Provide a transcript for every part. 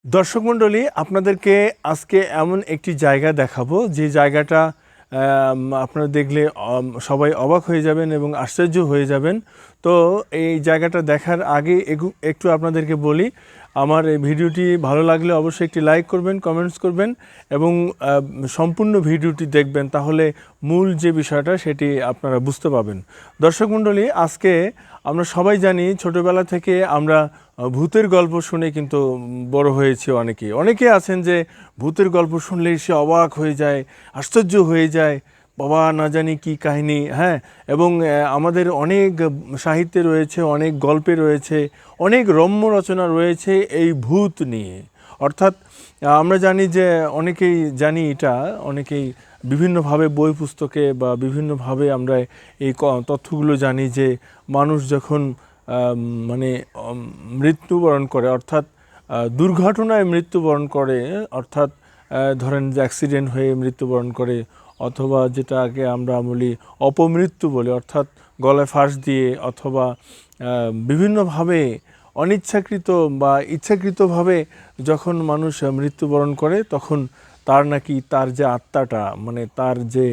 দর্শক মণ্ডলী, আপনাদেরকে আজকে এমন একটি জায়গা দেখাবো যে জায়গাটা আপনারা দেখলে সবাই অবাক হয়ে যাবেন এবং আশ্চর্য হয়ে যাবেন। তো এই জায়গাটা দেখার আগে একটু আপনাদেরকে বলি, আমার এই ভিডিওটি ভালো লাগলে অবশ্যই একটি লাইক করবেন, কমেন্টস করবেন এবং সম্পূর্ণ ভিডিওটি দেখবেন, তাহলে মূল যে বিষয়টা সেটি আপনারা বুঝতে পারবেন। দর্শক মণ্ডলী, আজকে আমরা সবাই জানি ছোটোবেলা থেকে আমরা ভূতের গল্প শুনে কিন্তু বড় হয়েছে। অনেকে আছেন যে ভূতের গল্প শুনলেই সে অবাক হয়ে যায়, আশ্চর্য হয়ে যায়, বাবা না জানি কি কাহিনী। হ্যাঁ, এবং আমাদের অনেক সাহিত্যে রয়েছে, অনেক গল্পে রয়েছে, অনেক রম্য রচনা রয়েছে এই ভূত নিয়ে। অর্থাৎ আমরা জানি যে অনেকেই জানি এটা, অনেকেই বিভিন্নভাবে বই পুস্তকে বা বিভিন্নভাবে আমরা এই তথ্যগুলো জানি যে মানুষ যখন মানে মৃত্যুবরণ করে, অর্থাৎ দুর্ঘটনায় মৃত্যুবরণ করে, অর্থাৎ ধরেন যে অ্যাক্সিডেন্ট হয়ে মৃত্যুবরণ করে, অথবা যেটাকে আমরা বলি অপমৃত্যু বলি, অর্থাৎ গলায় ফাঁস দিয়ে, অথবা বিভিন্নভাবে অনিচ্ছাকৃত বা ইচ্ছাকৃতভাবে যখন মানুষ মৃত্যুবরণ করে, তখন তার নাকি তার যে আত্মাটা, মানে তার যে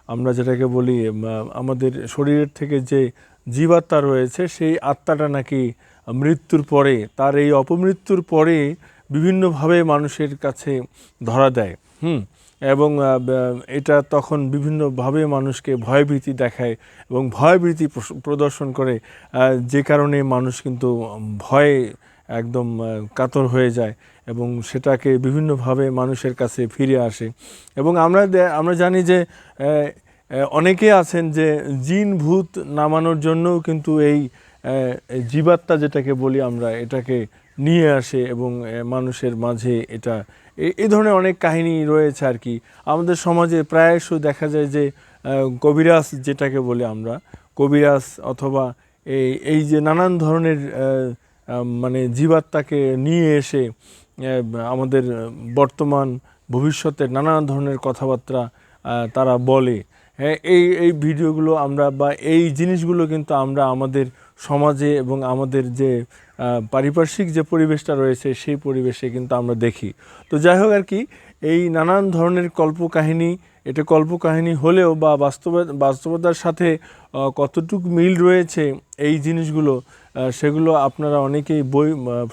আমরা যেটাকে বলি আমাদের শরীরের থেকে যে জীবাত্মা রয়েছে, সেই আত্মাটা নাকি মৃত্যুর পরে, তার এই অপমৃত্যুর পরে বিভিন্নভাবে মানুষের কাছে ধরা দেয়। এবং এটা তখন বিভিন্নভাবে মানুষকে ভয়ভীতি দেখায় এবং ভয়ভীতি প্রদর্শন করে, যে কারণে মানুষ কিন্তু ভয়ে একদম কাতর হয়ে যায় এবং সেটাকে বিভিন্নভাবে মানুষের কাছে ফিরে আসে। এবং আমরা জানি যে অনেকে আছেন যে জিন ভূত নামানোর জন্যও কিন্তু এই জীবাত্মা যেটাকে বলি আমরা, এটাকে নিয়ে আসে এবং মানুষের মাঝে এটা এই ধরনের অনেক কাহিনী রয়েছে আর কি। আমাদের সমাজে প্রায়শ দেখা যায় যে কবিরাজ যেটাকে বলি আমরা, কবিরাজ অথবা এই যে নানান ধরনের মানে জীবাত্মাকে নিয়ে এসে আমাদের বর্তমান ভবিষ্যতের নানান ধরনের কথাবার্তা তারা বলে। হ্যাঁ, এই ভিডিওগুলো আমরা বা এই জিনিসগুলো কিন্তু আমরা আমাদের সমাজে এবং আমাদের যে পারিপার্শ্বিক যে পরিবেশটা রয়েছে সেই পরিবেশে কিন্তু আমরা দেখি। তো যাই হোক আর কি, এই নানান ধরনের কল্পকাহিনী, এটা কল্পকাহিনী হলেও বা বাস্তবতার সাথে কতটুকু মিল রয়েছে এই জিনিসগুলো, সেগুলো আপনারা অনেকেই বই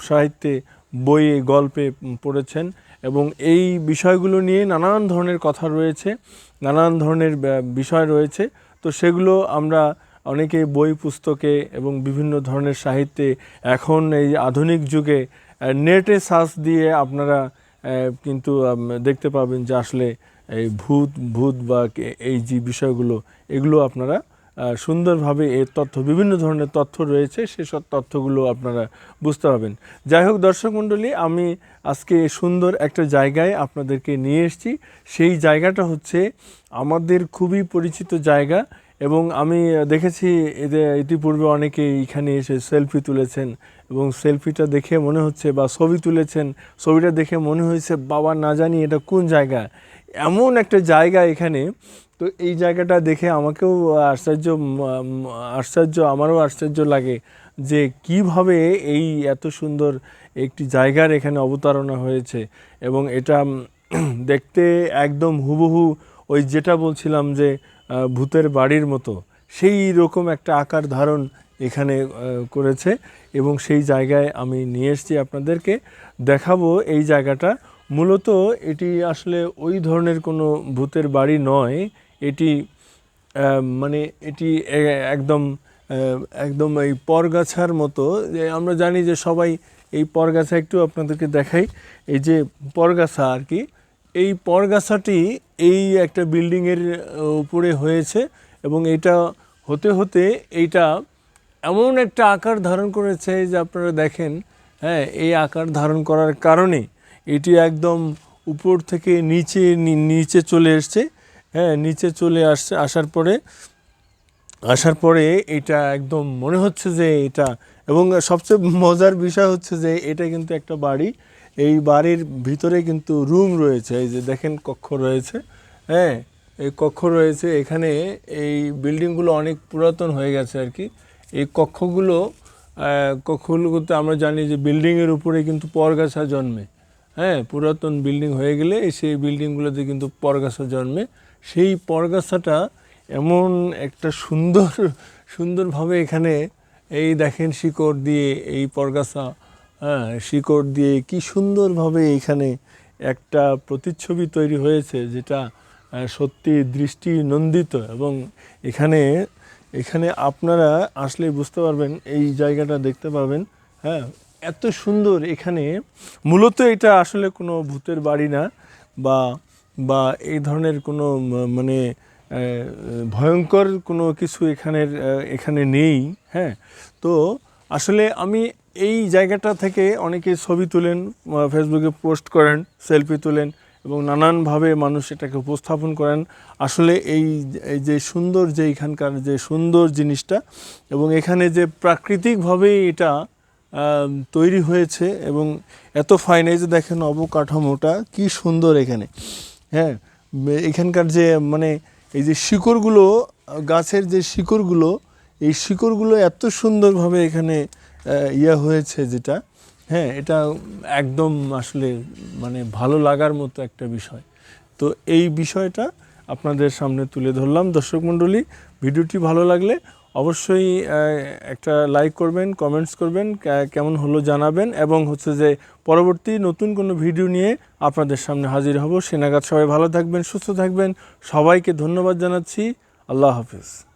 সাহিত্যে, বইয়ে, গল্পে পড়েছেন এবং এই বিষয়গুলো নিয়ে নানান ধরনের কথা রয়েছে, নানান ধরনের বিষয় রয়েছে। তো সেগুলো আমরা অনেকে বই পুস্তকে এবং বিভিন্ন ধরনের সাহিত্যে, এখন এই আধুনিক যুগে নেটে সার্চ দিয়ে আপনারা কিন্তু দেখতে পাবেন যে আসলে এই ভূত ভূত বা এই যে বিষয়গুলো, এগুলো আপনারা সুন্দরভাবে এর তথ্য, বিভিন্ন ধরনের তথ্য রয়েছে, সেসব তথ্যগুলো আপনারা বুঝতে পারবেন। যাই হোক দর্শক মণ্ডলী, আমি আজকে সুন্দর একটা জায়গায় আপনাদেরকে নিয়ে এসেছি। সেই জায়গাটা হচ্ছে আমাদের খুবই পরিচিত জায়গা এবং আমি দেখেছি এদের ইতিপূর্বে অনেকে এখানে এসে সেলফি তুলেছেন এবং সেলফিটা দেখে মনে হচ্ছে, বা ছবি তুলেছেন, ছবিটা দেখে মনে হয়েছে বাবা না জানি এটা কোন জায়গা, এমন একটা জায়গা এখানে। তো এই জায়গাটা দেখে আমাকেও আশ্চর্য, আমারও আশ্চর্য লাগে যে কিভাবে এই এত সুন্দর একটি জায়গার এখানে অবতারণা হয়েছে এবং এটা দেখতে একদম হুবহু ওই যেটা বলছিলাম যে ভূতের বাড়ির মতো, সেই রকম একটা আকার ধারণ এখানে করেছে এবং সেই জায়গায় আমি নিয়ে এসেছি আপনাদেরকে দেখাবো। এই জায়গাটা মূলত এটি আসলে ওই ধরনের কোনো ভূতের বাড়ি নয়, এটি মানে এটি একদম একদম এই পরগাছার মতো। আমরা জানি যে সবাই এই পরগাছা, একটু আপনাদেরকে দেখাই, এই যে পরগাছা আর কি, এই পরগাছাটি এই একটা বিল্ডিংয়ের উপরে হয়েছে এবং এটা হতে হতে এইটা এমন একটা আকার ধারণ করেছে যে আপনারা দেখেন, হ্যাঁ, এই আকার ধারণ করার কারণে এটি একদম উপর থেকে নিচে চলে এসছে। হ্যাঁ, নিচে চলে আসার পরে এটা একদম মনে হচ্ছে যে এটা, এবং সবচেয়ে মজার বিষয় হচ্ছে যে এটা কিন্তু একটা বাড়ি, এই বাড়ির ভিতরে কিন্তু রুম রয়েছে, এই যে দেখেন কক্ষ রয়েছে। হ্যাঁ, এই কক্ষ রয়েছে এখানে। এই বিল্ডিংগুলো অনেক পুরাতন হয়ে গেছে আর কি। এই কক্ষগুলোতে আমরা জানি যে বিল্ডিংয়ের উপরে কিন্তু পরগাছা জন্মে। হ্যাঁ, পুরাতন বিল্ডিং হয়ে গেলে সেই বিল্ডিংগুলোতে কিন্তু পরগাছা জন্মে। সেই পরগাছাটা এমন একটা সুন্দরভাবে এখানে এই দেখেন শিকড় দিয়ে এই পরগাছা, হ্যাঁ, শিকড় দিয়ে কি সুন্দরভাবে এখানে একটা প্রতিচ্ছবি তৈরি হয়েছে, যেটা সত্যি দৃষ্টি নন্দিত। এবং এখানে এখানে আপনারা আসলে বুঝতে পারবেন, এই জায়গাটা দেখতে পাবেন। হ্যাঁ, এত সুন্দর এখানে। মূলত এটা আসলে কোনো ভূতের বাড়ি না, বা বা এই ধরনের কোনো মানে ভয়ঙ্কর কোনো কিছু এখানে নেই। হ্যাঁ, তো আসলে আমি এই জায়গাটা থেকে অনেকে ছবি তুলেন, ফেসবুকে পোস্ট করেন, সেলফি তোলেন এবং নানানভাবে মানুষ এটাকে উপস্থাপন করেন। আসলে এই যে সুন্দর, যে এখানকার যে সুন্দর জিনিসটা, এবং এখানে যে প্রাকৃতিকভাবে এটা তৈরি হয়েছে এবং এত ফাইন। এই যে দেখেন অবকাঠামোটা কি সুন্দর এখানে। হ্যাঁ, এখানকার যে মানে এই যে শিকড়গুলো, গাছের যে শিকড়গুলো, এই শিকড়গুলো এত সুন্দরভাবে এখানে হয়েছে, যেটা হ্যাঁ, এটা একদম আসলে মানে ভালো লাগার মতো একটা বিষয়। তো এই বিষয়টা আপনাদের সামনে তুলে ধরলাম। দর্শক মণ্ডলী, ভিডিওটি ভালো লাগলে অবশ্যই একটা লাইক করবেন, কমেন্টস করবেন, কেমন হলো জানাবেন, এবং হচ্ছে যে পরবর্তী নতুন কোনো ভিডিও নিয়ে আপনাদের সামনে হাজির হব। সে নাগাদ সবাই ভালো থাকবেন, সুস্থ থাকবেন। সবাইকে ধন্যবাদ জানাচ্ছি। আল্লাহ হাফেজ।